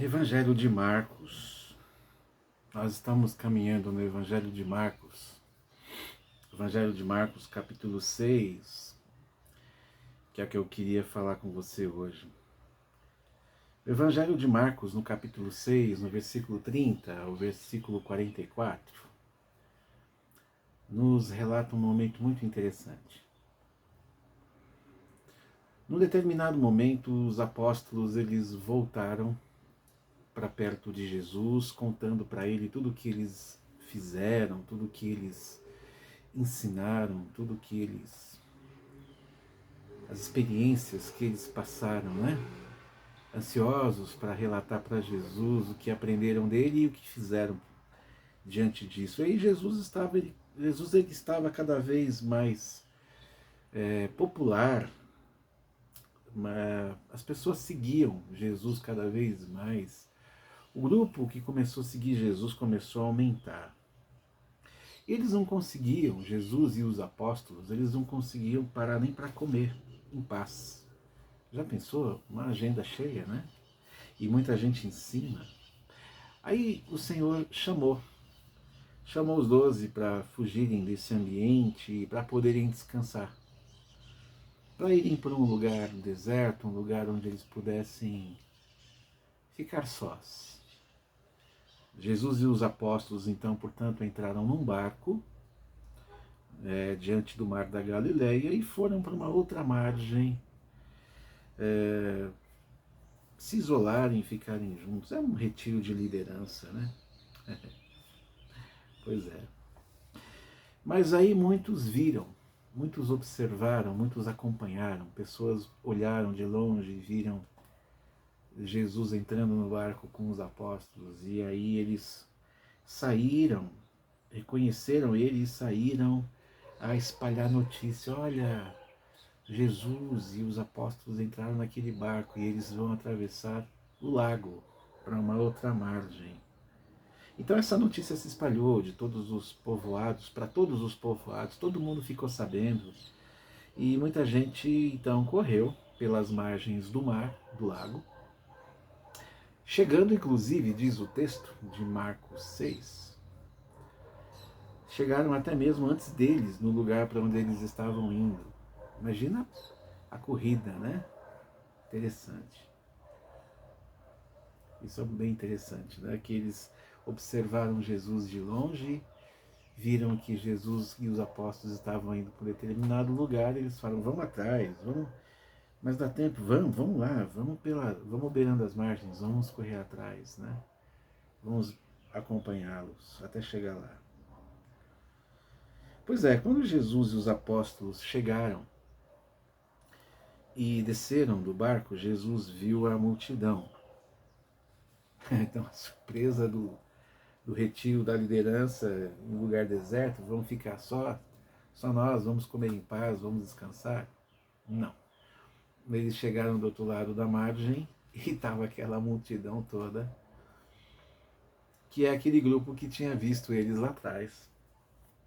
Evangelho de Marcos. Nós estamos caminhando no Evangelho de Marcos. Evangelho de Marcos, capítulo 6, que é o que eu queria falar com você hoje. O Evangelho de Marcos, no capítulo 6, no versículo 30 ao versículo 44, nos relata um momento muito interessante. Num determinado momento, os apóstolos eles voltaram para perto de Jesus, contando para ele tudo o que eles fizeram, tudo o que eles ensinaram, tudo o que eles, as experiências que eles passaram, né? Ansiosos para relatar para Jesus o que aprenderam dele e o que fizeram diante disso. E aí Jesus ele estava cada vez mais popular. As pessoas seguiam Jesus cada vez mais. O grupo que começou a seguir Jesus começou a aumentar. Eles não conseguiam, Jesus e os apóstolos, eles não conseguiam parar nem para comer em paz. Já pensou? Uma agenda cheia, né? E muita gente em cima. Aí o Senhor chamou os 12 para fugirem desse ambiente e para poderem descansar. Para irem para um lugar deserto, um lugar onde eles pudessem ficar sós. Jesus e os apóstolos, então, portanto, entraram num barco diante do mar da Galileia e foram para uma outra margem se isolarem, ficarem juntos. É um retiro de liderança, né? Pois é. Mas aí muitos viram, muitos observaram, muitos acompanharam, pessoas olharam de longe e viram Jesus entrando no barco com os apóstolos, e aí eles saíram, reconheceram ele e saíram a espalhar notícia. Olha, Jesus e os apóstolos entraram naquele barco e eles vão atravessar o lago para uma outra margem. Então essa notícia se espalhou de todos os povoados, para todos os povoados, todo mundo ficou sabendo. E muita gente então correu pelas margens do mar, do lago, chegando inclusive, diz o texto de Marcos 6, chegaram até mesmo antes deles, no lugar para onde eles estavam indo. Imagina a corrida, né? Interessante. Isso é bem interessante, né? Que eles observaram Jesus de longe, viram que Jesus e os apóstolos estavam indo para um determinado lugar, e eles falaram, vamos atrás, vamos, mas dá tempo, vamos lá, vamos beirando as margens, vamos correr atrás, né? Vamos acompanhá-los até chegar lá. Pois é, quando Jesus e os apóstolos chegaram e desceram do barco, Jesus viu a multidão. Então a surpresa do retiro da liderança em um lugar deserto, vamos ficar só nós, vamos comer em paz, vamos descansar? Não. Eles chegaram do outro lado da margem e estava aquela multidão toda, que é aquele grupo que tinha visto eles lá atrás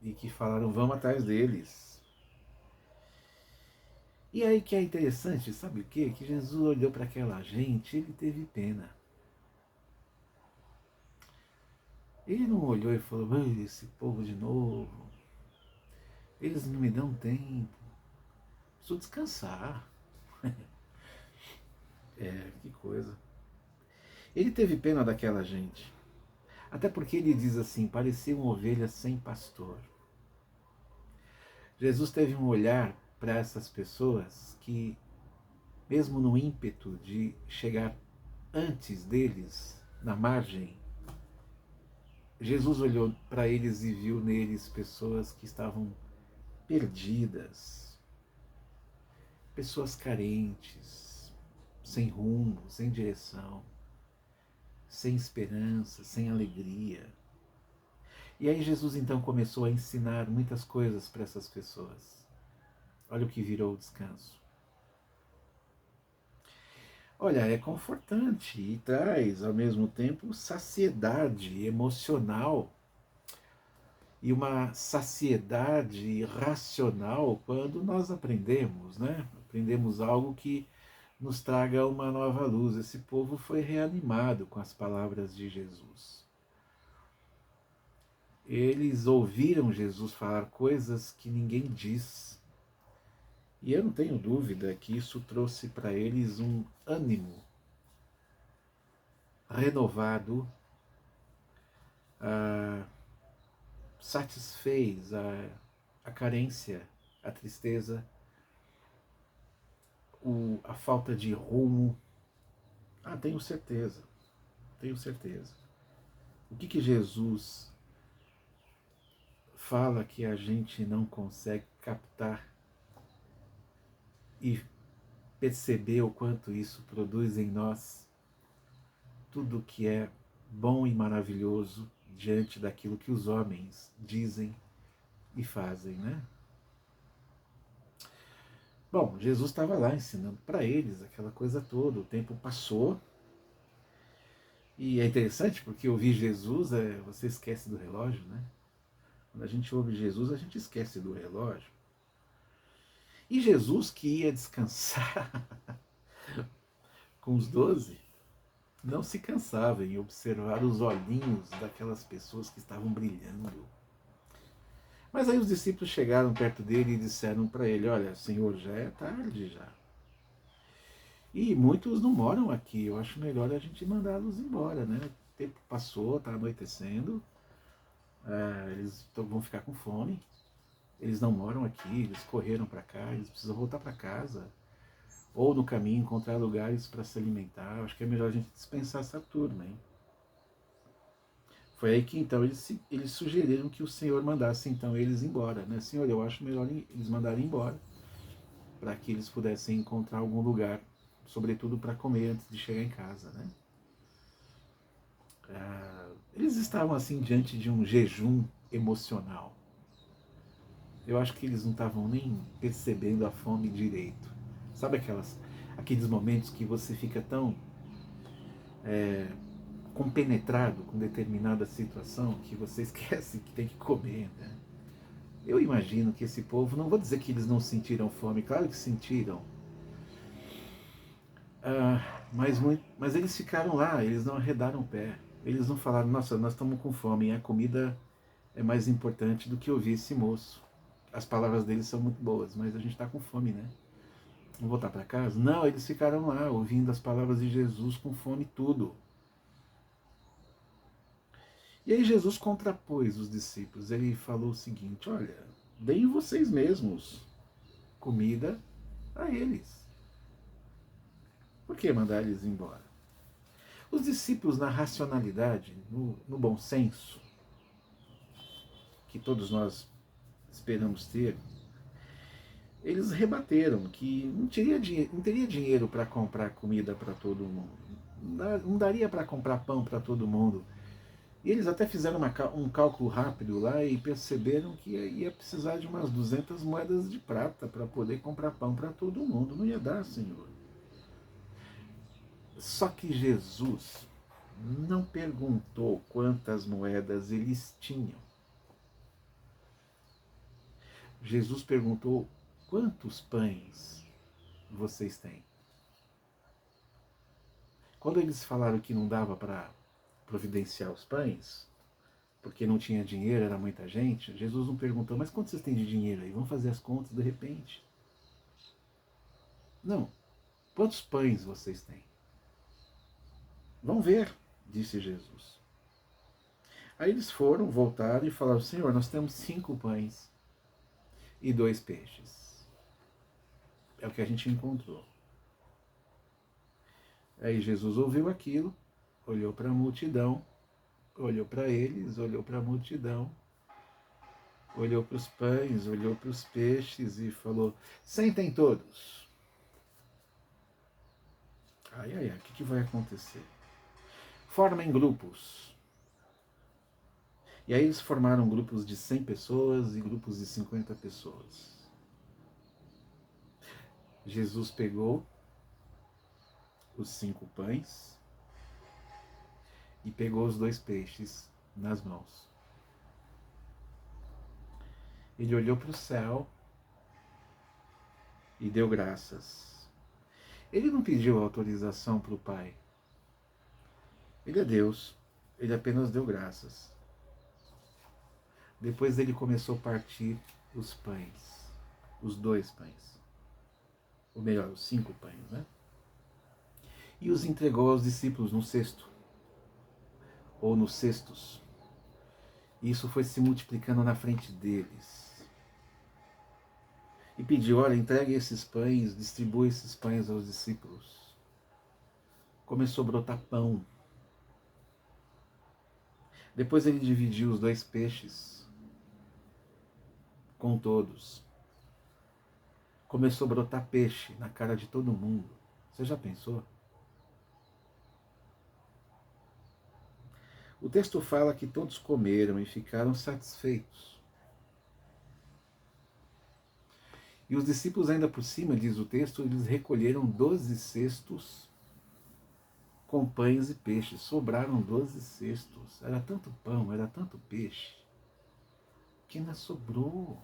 e que falaram, vamos atrás deles. E aí que é interessante, sabe o quê? Que Jesus olhou para aquela gente, ele teve pena. Ele não olhou e falou, esse povo de novo, eles não me dão tempo, preciso descansar. Que coisa. Ele teve pena daquela gente. Até porque ele diz assim, pareciam ovelhas sem pastor. Jesus teve um olhar para essas pessoas que, mesmo no ímpeto de chegar antes deles, na margem, Jesus olhou para eles e viu neles pessoas que estavam perdidas, pessoas carentes, sem rumo, sem direção, sem esperança, sem alegria. E aí Jesus então começou a ensinar muitas coisas para essas pessoas. Olha o que virou o descanso. Olha, é confortante e traz ao mesmo tempo saciedade emocional e uma saciedade racional quando nós aprendemos, né? Aprendemos algo que nos traga uma nova luz. Esse povo foi reanimado com as palavras de Jesus. Eles ouviram Jesus falar coisas que ninguém diz. E eu não tenho dúvida que isso trouxe para eles um ânimo renovado, satisfez a carência, a tristeza, a falta de rumo. Tenho certeza, tenho certeza. O que Jesus fala que a gente não consegue captar e perceber o quanto isso produz em nós tudo que é bom e maravilhoso diante daquilo que os homens dizem e fazem, né? Bom, Jesus estava lá ensinando para eles aquela coisa toda, o tempo passou, e é interessante porque ouvir Jesus, você esquece do relógio, né? Quando a gente ouve Jesus, a gente esquece do relógio. E Jesus, que ia descansar com os 12, não se cansava em observar os olhinhos daquelas pessoas que estavam brilhando. Mas aí os discípulos chegaram perto dele e disseram para ele: olha, Senhor, já é tarde já. E muitos não moram aqui, eu acho melhor a gente mandá-los embora, né? O tempo passou, está anoitecendo, eles vão ficar com fome, eles não moram aqui, eles correram para cá, eles precisam voltar para casa, ou no caminho encontrar lugares para se alimentar. Eu acho que é melhor a gente dispensar essa turma, hein? Foi aí que então eles sugeriram que o Senhor mandasse então eles embora, né? Senhor, eu acho melhor eles mandarem embora, para que eles pudessem encontrar algum lugar, sobretudo para comer antes de chegar em casa, né? Eles estavam assim diante de um jejum emocional. Eu acho que eles não estavam nem percebendo a fome direito. Sabe aqueles momentos que você fica tão compenetrado com determinada situação que você esquece que tem que comer, né? Eu imagino que esse povo, não vou dizer que eles não sentiram fome, claro que sentiram, mas eles ficaram lá, eles não arredaram o pé, eles não falaram: nossa, nós estamos com fome, e a comida é mais importante do que ouvir esse moço. As palavras dele são muito boas, mas a gente está com fome, né? Vamos voltar para casa? Não, eles ficaram lá, ouvindo as palavras de Jesus com fome e tudo. E aí Jesus contrapôs os discípulos, ele falou o seguinte: olha, deem vocês mesmos comida a eles. Por que mandar eles embora? Os discípulos, na racionalidade, no bom senso, que todos nós esperamos ter, eles rebateram que não teria dinheiro para comprar comida para todo mundo, não daria para comprar pão para todo mundo. E eles até fizeram um cálculo rápido lá e perceberam que ia precisar de umas 200 moedas de prata para poder comprar pão para todo mundo. Não ia dar, Senhor. Só que Jesus não perguntou quantas moedas eles tinham. Jesus perguntou: quantos pães vocês têm? Quando eles falaram que não dava para providenciar os pães, porque não tinha dinheiro, era muita gente, Jesus não perguntou: mas quanto vocês têm de dinheiro aí? Vamos fazer as contas de repente. Não. Quantos pães vocês têm? Vamos ver, disse Jesus. Aí eles foram, voltaram e falaram: Senhor, nós temos 5 pães e 2 peixes. É o que a gente encontrou. Aí Jesus ouviu aquilo, olhou para a multidão, olhou para eles, olhou para a multidão, olhou para os pães, olhou para os peixes e falou: sentem todos. Ai, ai, ai, o que vai acontecer? Formem grupos. E aí eles formaram grupos de 100 pessoas e grupos de 50 pessoas. Jesus pegou os 5 pães e pegou os 2 peixes nas mãos. Ele olhou para o céu e deu graças. Ele não pediu autorização para o Pai. Ele é Deus. Ele apenas deu graças. Depois ele começou a partir os pães. Os 2 pães. Ou melhor, os 5 pães, né? E os entregou aos discípulos no cesto. Ou nos cestos. E isso foi se multiplicando na frente deles. E pediu, olha, entregue esses pães, distribua esses pães aos discípulos. Começou a brotar pão. Depois ele dividiu os 2 peixes com todos. Começou a brotar peixe na cara de todo mundo. Você já pensou? O texto fala que todos comeram e ficaram satisfeitos. E os discípulos ainda por cima, diz o texto, eles recolheram 12 cestos com pães e peixes. Sobraram 12 cestos. Era tanto pão, era tanto peixe, que ainda sobrou.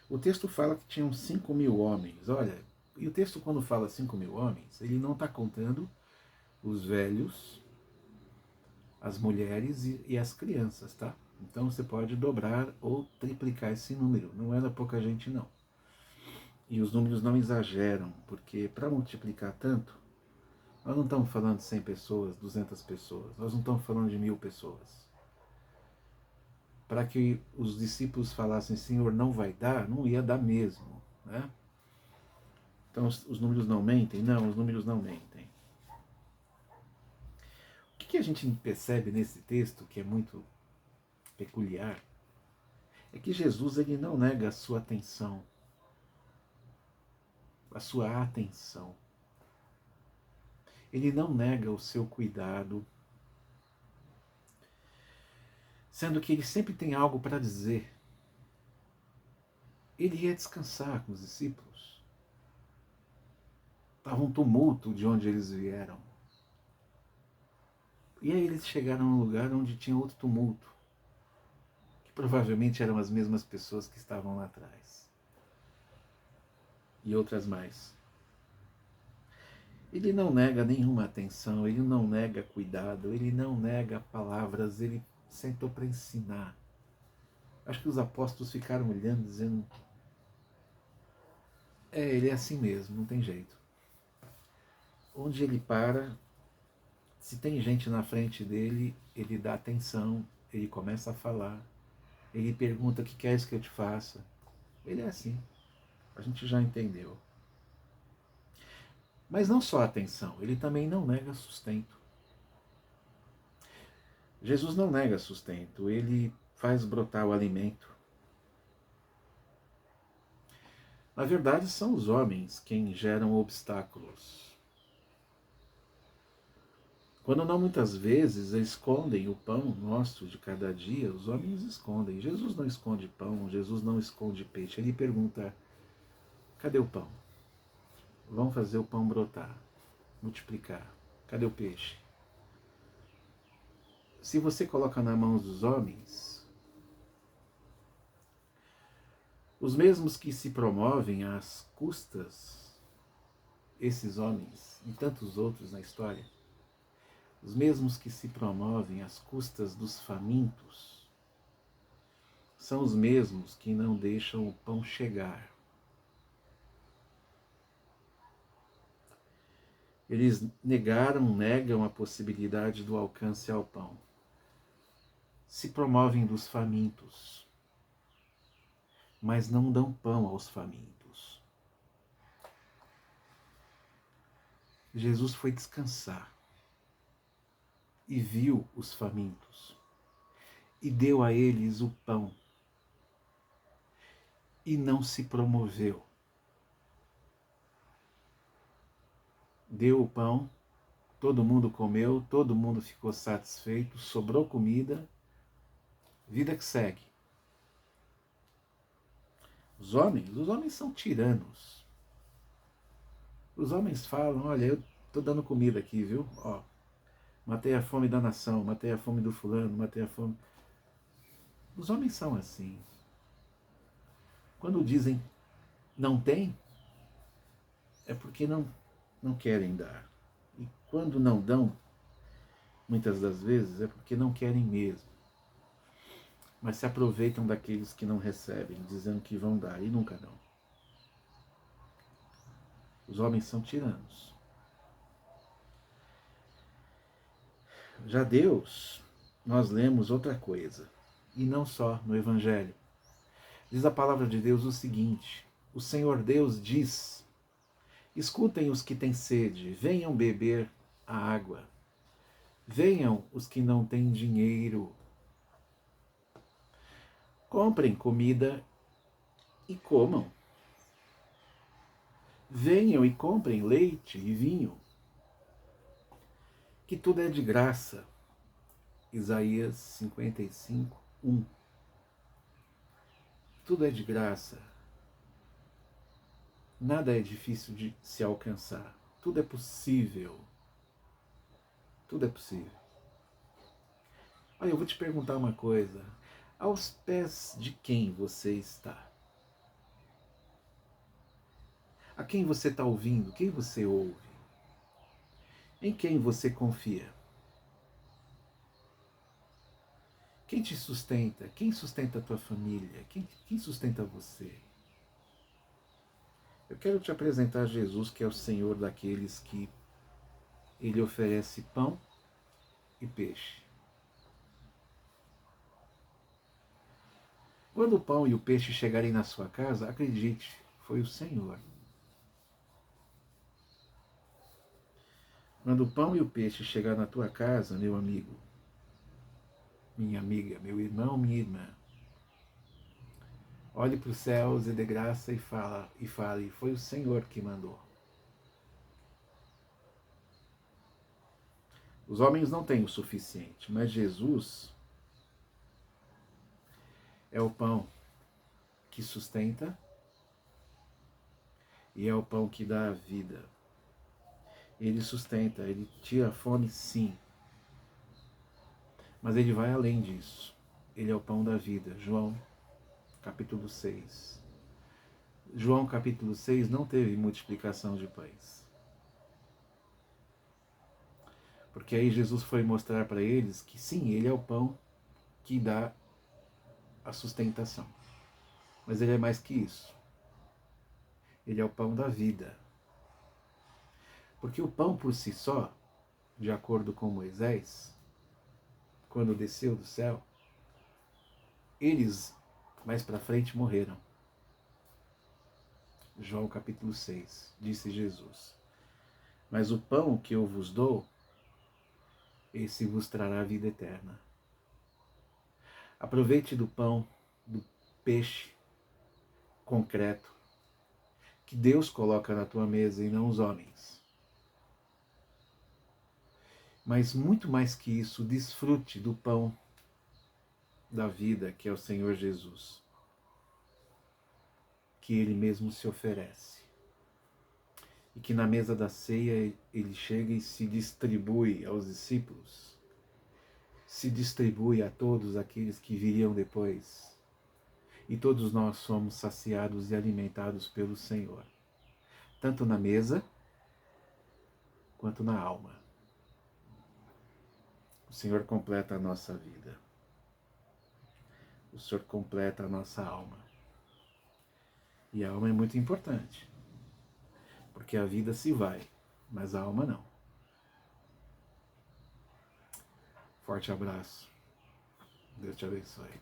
O texto fala que tinham 5.000 homens. Olha, e o texto quando fala 5.000 homens, ele não está contando os velhos, as mulheres e as crianças, tá? Então você pode dobrar ou triplicar esse número. Não era pouca gente, não. E os números não exageram, porque para multiplicar tanto, nós não estamos falando de 100 pessoas, 200 pessoas, nós não estamos falando de 1.000 pessoas. Para que os discípulos falassem, Senhor, não vai dar, não ia dar mesmo, né? Então os números não mentem? Não, os números não mentem. O que a gente percebe nesse texto, que é muito peculiar, é que Jesus ele não nega a sua atenção, a sua atenção. Ele não nega o seu cuidado, sendo que ele sempre tem algo para dizer. Ele ia descansar com os discípulos. Estava um tumulto de onde eles vieram. E aí eles chegaram num lugar onde tinha outro tumulto, que provavelmente eram as mesmas pessoas que estavam lá atrás. E outras mais. Ele não nega nenhuma atenção, ele não nega cuidado, ele não nega palavras, ele sentou para ensinar. Acho que os apóstolos ficaram olhando, dizendo, ele é assim mesmo, não tem jeito. Onde ele para, se tem gente na frente dele, ele dá atenção, ele começa a falar, ele pergunta, o que queres que eu te faça? Ele é assim, a gente já entendeu. Mas não só atenção, ele também não nega sustento. Jesus não nega sustento, ele faz brotar o alimento. Na verdade, são os homens quem geram obstáculos. Quando não muitas vezes escondem o pão nosso de cada dia, os homens escondem. Jesus não esconde pão, Jesus não esconde peixe. Ele pergunta, cadê o pão? Vamos fazer o pão brotar, multiplicar. Cadê o peixe? Se você coloca na mão dos homens, os mesmos que se promovem às custas, esses homens e tantos outros na história, os mesmos que se promovem às custas dos famintos, são os mesmos que não deixam o pão chegar. Eles negam a possibilidade do alcance ao pão. Se promovem dos famintos, mas não dão pão aos famintos. Jesus foi descansar e viu os famintos e deu a eles o pão e não se promoveu. Deu o pão, todo mundo comeu, todo mundo ficou satisfeito, sobrou comida, vida que segue. Os homens são tiranos. Os homens falam, olha, eu estou dando comida aqui, viu? Ó, matei a fome da nação, matei a fome do fulano, matei a fome... Os homens são assim. Quando dizem não têm, é porque não querem dar. E quando não dão, muitas das vezes, é porque não querem mesmo. Mas se aproveitam daqueles que não recebem, dizendo que vão dar e nunca dão. Os homens são tiranos. Já Deus, nós lemos outra coisa, e não só no Evangelho. Diz a palavra de Deus o seguinte: o Senhor Deus diz: escutem os que têm sede, venham beber a água. Venham os que não têm dinheiro. Comprem comida e comam. Venham e comprem leite e vinho, que tudo é de graça. Isaías 55, 1. Tudo é de graça. Nada é difícil de se alcançar. Tudo é possível. Tudo é possível. Olha, eu vou te perguntar uma coisa. Aos pés de quem você está? A quem você está ouvindo? Quem você ouve? Em quem você confia? Quem te sustenta? Quem sustenta a tua família? Quem sustenta você? Eu quero te apresentar Jesus, que é o Senhor daqueles que Ele oferece pão e peixe. Quando o pão e o peixe chegarem na sua casa, acredite, foi o Senhor. Quando o pão e o peixe chegar na tua casa, meu amigo, minha amiga, meu irmão, minha irmã, olhe para os céus e dê graça e fale, foi o Senhor que mandou. Os homens não têm o suficiente, mas Jesus é o pão que sustenta e é o pão que dá a vida. Ele sustenta, ele tira a fome, sim, mas ele vai além disso. Ele é o pão da vida. João, capítulo 6. João, capítulo 6, não teve multiplicação de pães. Porque aí Jesus foi mostrar para eles que sim, ele é o pão que dá a sustentação. Mas ele é mais que isso. Ele é o pão da vida. Porque o pão por si só, de acordo com Moisés, quando desceu do céu, eles mais para frente morreram. João capítulo 6, disse Jesus. Mas o pão que eu vos dou, esse vos trará a vida eterna. Aproveite do pão, do peixe concreto, que Deus coloca na tua mesa e não os homens. Mas muito mais que isso, desfrute do pão da vida, que é o Senhor Jesus, que Ele mesmo se oferece. E que na mesa da ceia Ele chega e se distribui aos discípulos, se distribui a todos aqueles que viriam depois. E todos nós somos saciados e alimentados pelo Senhor, tanto na mesa quanto na alma. O Senhor completa a nossa vida. O Senhor completa a nossa alma. E a alma é muito importante, porque a vida se vai, mas a alma não. Forte abraço. Deus te abençoe.